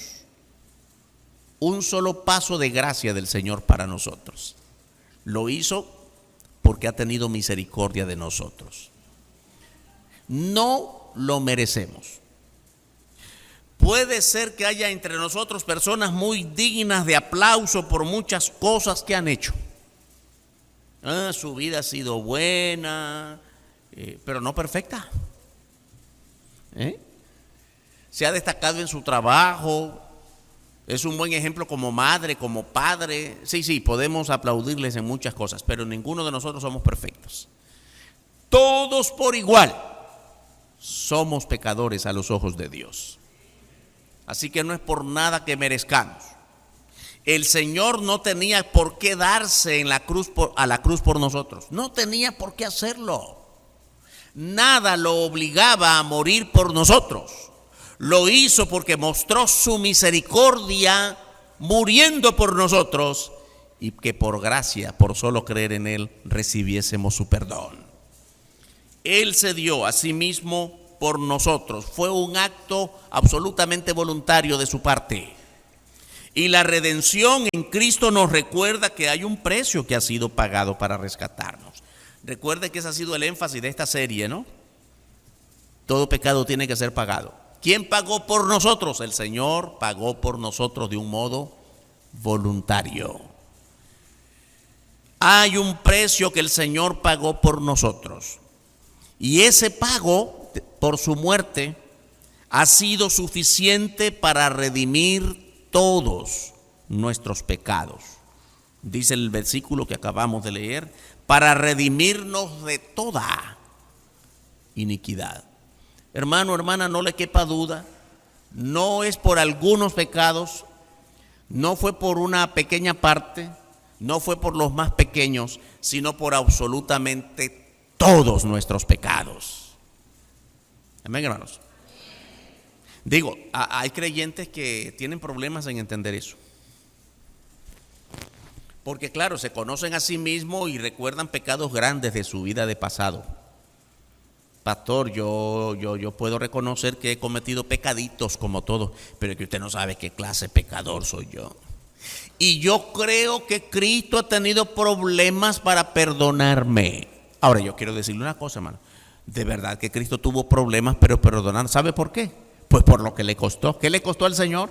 S1: un solo paso de gracia del Señor para nosotros. Lo hizo porque ha tenido misericordia de nosotros. No lo merecemos. Puede ser que haya entre nosotros personas muy dignas de aplauso por muchas cosas que han hecho. Su vida ha sido buena, pero no perfecta. Se ha destacado en su trabajo, es un buen ejemplo como madre, como padre. Sí, podemos aplaudirles en muchas cosas, pero ninguno de nosotros somos perfectos. Todos por igual somos pecadores a los ojos de Dios. Así que no es por nada que merezcamos. El Señor no tenía por qué darse en la cruz a la cruz por nosotros. No tenía por qué hacerlo. Nada lo obligaba a morir por nosotros. Lo hizo porque mostró su misericordia muriendo por nosotros y que por gracia, por solo creer en Él, recibiésemos su perdón. Él se dio a sí mismo por nosotros. Fue un acto absolutamente voluntario de su parte. Y la redención en Cristo nos recuerda que hay un precio que ha sido pagado para rescatarnos. Recuerde que ese ha sido el énfasis de esta serie, ¿no? Todo pecado tiene que ser pagado. ¿Quién pagó por nosotros? El Señor pagó por nosotros de un modo voluntario. Hay un precio que el Señor pagó por nosotros. Y ese pago por su muerte ha sido suficiente para redimir todos nuestros pecados. Dice el versículo que acabamos de leer, para redimirnos de toda iniquidad. Hermano, hermana, no le quepa duda, no es por algunos pecados, no fue por una pequeña parte, no fue por los más pequeños, sino por absolutamente todos nuestros pecados. Amén, hermanos. Digo, hay creyentes que tienen problemas en entender eso. Porque claro, se conocen a sí mismos y recuerdan pecados grandes de su vida de pasado. Pastor, yo puedo reconocer que he cometido pecaditos como todos, pero es que usted no sabe qué clase de pecador soy yo. Y yo creo que Cristo ha tenido problemas para perdonarme. Ahora, yo quiero decirle una cosa, hermano. De verdad que Cristo tuvo problemas, pero perdonar. ¿Sabe por qué? Pues por lo que le costó. ¿Qué le costó al Señor?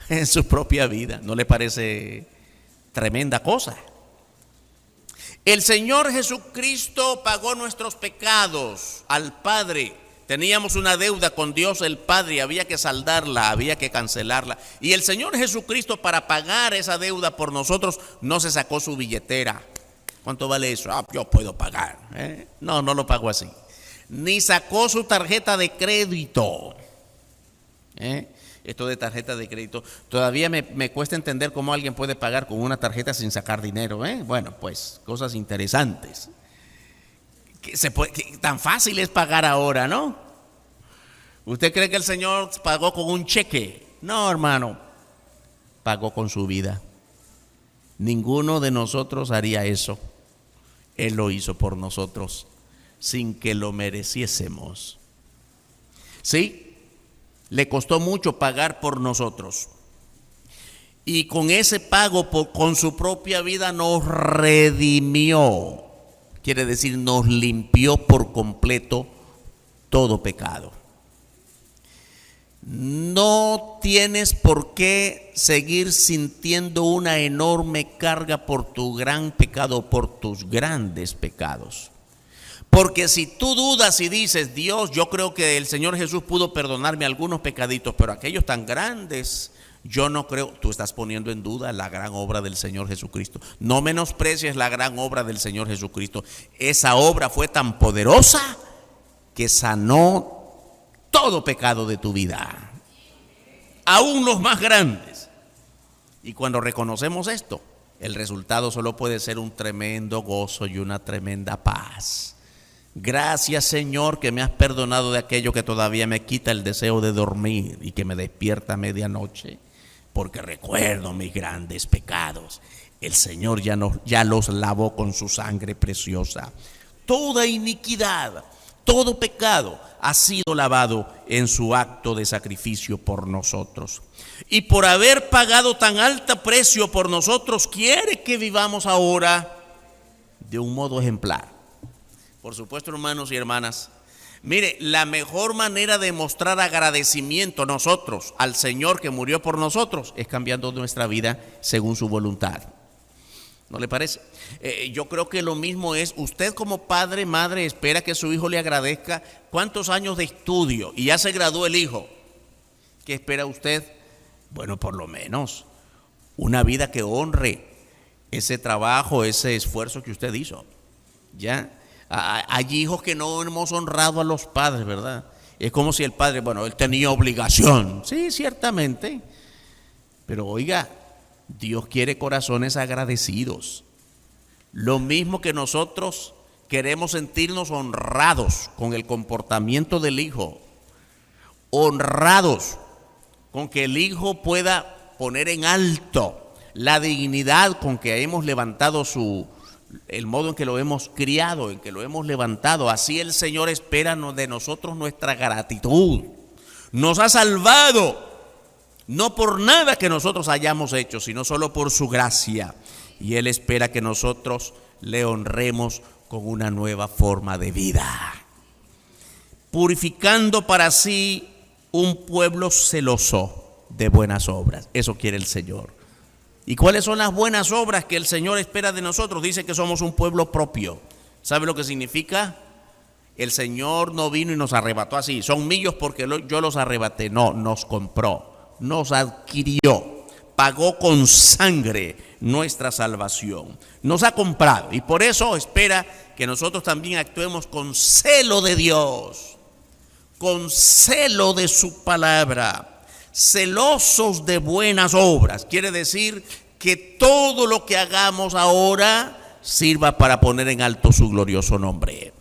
S1: En su propia vida. ¿No le parece tremenda cosa? El Señor Jesucristo pagó nuestros pecados al Padre. Teníamos una deuda con Dios el Padre, había que saldarla, había que cancelarla. Y el Señor Jesucristo, para pagar esa deuda por nosotros, no se sacó su billetera. ¿Cuánto vale eso? Yo puedo pagar. No lo pagó así. Ni sacó su tarjeta de crédito. Esto de tarjeta de crédito, todavía me cuesta entender cómo alguien puede pagar con una tarjeta sin sacar dinero. Bueno, pues cosas interesantes. Que tan fácil es pagar ahora, ¿no? ¿Usted cree que el Señor pagó con un cheque? No, hermano, pagó con su vida. Ninguno de nosotros haría eso. Él lo hizo por nosotros sin que lo mereciésemos. Sí, le costó mucho pagar por nosotros. Y con ese pago, con su propia vida, nos redimió. Quiere decir, nos limpió por completo todo pecado. No tienes por qué seguir sintiendo una enorme carga por tu gran pecado, por tus grandes pecados. Porque si tú dudas y dices, Dios, yo creo que el Señor Jesús pudo perdonarme algunos pecaditos, pero aquellos tan grandes, yo no creo. Tú estás poniendo en duda la gran obra del Señor Jesucristo. No menosprecies la gran obra del Señor Jesucristo. Esa obra fue tan poderosa que sanó todo pecado de tu vida, aún los más grandes. Y cuando reconocemos esto, el resultado solo puede ser un tremendo gozo y una tremenda paz. Gracias, Señor, que me has perdonado de aquello que todavía me quita el deseo de dormir y que me despierta a medianoche, porque recuerdo mis grandes pecados. El Señor ya los lavó con su sangre preciosa. Toda iniquidad, todo pecado ha sido lavado en su acto de sacrificio por nosotros. Y por haber pagado tan alto precio por nosotros, quiere que vivamos ahora de un modo ejemplar. Por supuesto, hermanos y hermanas, mire, la mejor manera de mostrar agradecimiento nosotros al Señor que murió por nosotros es cambiando nuestra vida según su voluntad. ¿No le parece? Yo creo que lo mismo es, usted como padre, madre, espera que su hijo le agradezca cuántos años de estudio y ya se graduó el hijo. ¿Qué espera usted? Bueno, por lo menos una vida que honre ese trabajo, ese esfuerzo que usted hizo. Ya, hay hijos que no hemos honrado a los padres, ¿verdad? Es como si el padre, bueno, él tenía obligación. Sí, ciertamente. Pero oiga, Dios quiere corazones agradecidos. Lo mismo que nosotros queremos sentirnos honrados con el comportamiento del hijo, honrados con que el hijo pueda poner en alto la dignidad con que hemos levantado el modo en que lo hemos criado, en que lo hemos levantado. Así el Señor espera de nosotros nuestra gratitud. Nos ha salvado, no por nada que nosotros hayamos hecho, sino solo por su gracia. Y Él espera que nosotros le honremos con una nueva forma de vida, purificando para sí un pueblo celoso de buenas obras. Eso quiere el Señor. ¿Y cuáles son las buenas obras que el Señor espera de nosotros? Dice que somos un pueblo propio. ¿Sabe lo que significa? El Señor no vino y nos arrebató así. Son míos porque yo los arrebaté. No, nos compró, nos adquirió, pagó con sangre nuestra salvación. Nos ha comprado y por eso espera que nosotros también actuemos con celo de Dios, con celo de su palabra. Celosos de buenas obras, quiere decir que todo lo que hagamos ahora sirva para poner en alto su glorioso nombre.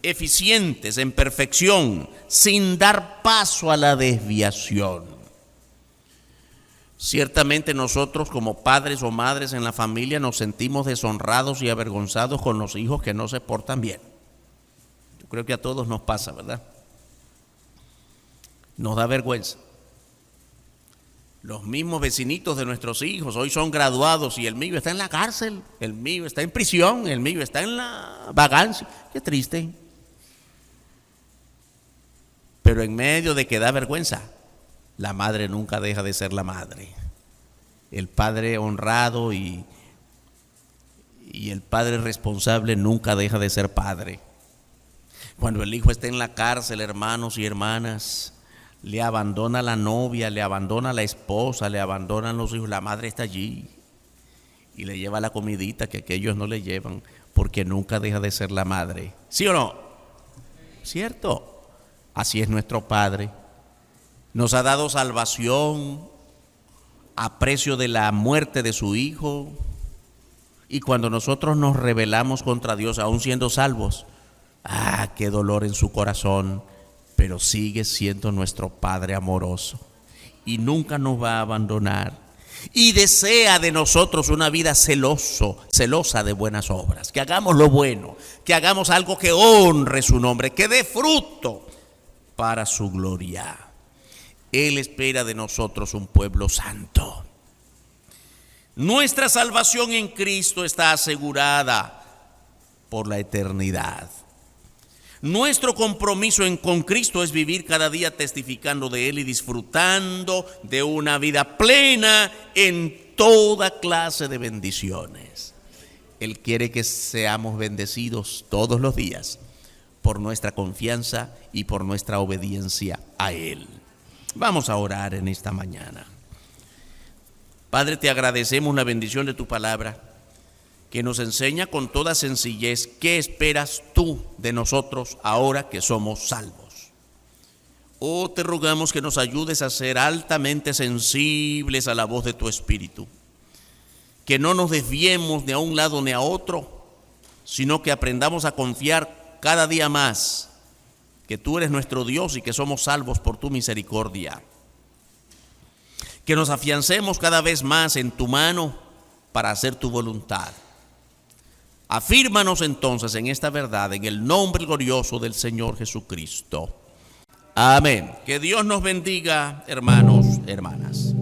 S1: Eficientes en perfección, sin dar paso a la desviación. Ciertamente nosotros como padres o madres en la familia nos sentimos deshonrados y avergonzados con los hijos que no se portan bien. Yo creo que a todos nos pasa, ¿verdad? Nos da vergüenza. Los mismos vecinitos de nuestros hijos hoy son graduados y el mío está en la cárcel, el mío está en prisión, el mío está en la vagancia. Qué triste. Pero en medio de que da vergüenza, la madre nunca deja de ser la madre. El padre honrado y el padre responsable nunca deja de ser padre. Cuando el hijo está en la cárcel, hermanos y hermanas, le abandona la novia, le abandona la esposa, le abandonan los hijos. La madre está allí y le lleva la comidita que aquellos no le llevan, porque nunca deja de ser la madre. ¿Sí o no? ¿Cierto? Así es nuestro Padre. Nos ha dado salvación a precio de la muerte de su Hijo. Y cuando nosotros nos rebelamos contra Dios, aún siendo salvos, qué dolor en su corazón. pero sigue siendo nuestro Padre amoroso y nunca nos va a abandonar. Y desea de nosotros una vida celosa de buenas obras, que hagamos lo bueno, que hagamos algo que honre su nombre, que dé fruto para su gloria. Él espera de nosotros un pueblo santo. Nuestra salvación en Cristo está asegurada por la eternidad. Nuestro compromiso con Cristo es vivir cada día testificando de Él y disfrutando de una vida plena en toda clase de bendiciones. Él quiere que seamos bendecidos todos los días por nuestra confianza y por nuestra obediencia a Él. Vamos a orar en esta mañana. Padre, te agradecemos la bendición de tu palabra, que nos enseña con toda sencillez qué esperas tú de nosotros ahora que somos salvos. Oh, te rogamos que nos ayudes a ser altamente sensibles a la voz de tu Espíritu, que no nos desviemos ni a un lado ni a otro, sino que aprendamos a confiar cada día más que tú eres nuestro Dios y que somos salvos por tu misericordia. Que nos afiancemos cada vez más en tu mano para hacer tu voluntad. Afírmanos entonces en esta verdad, en el nombre glorioso del Señor Jesucristo. Amén. Que Dios nos bendiga, hermanos, hermanas.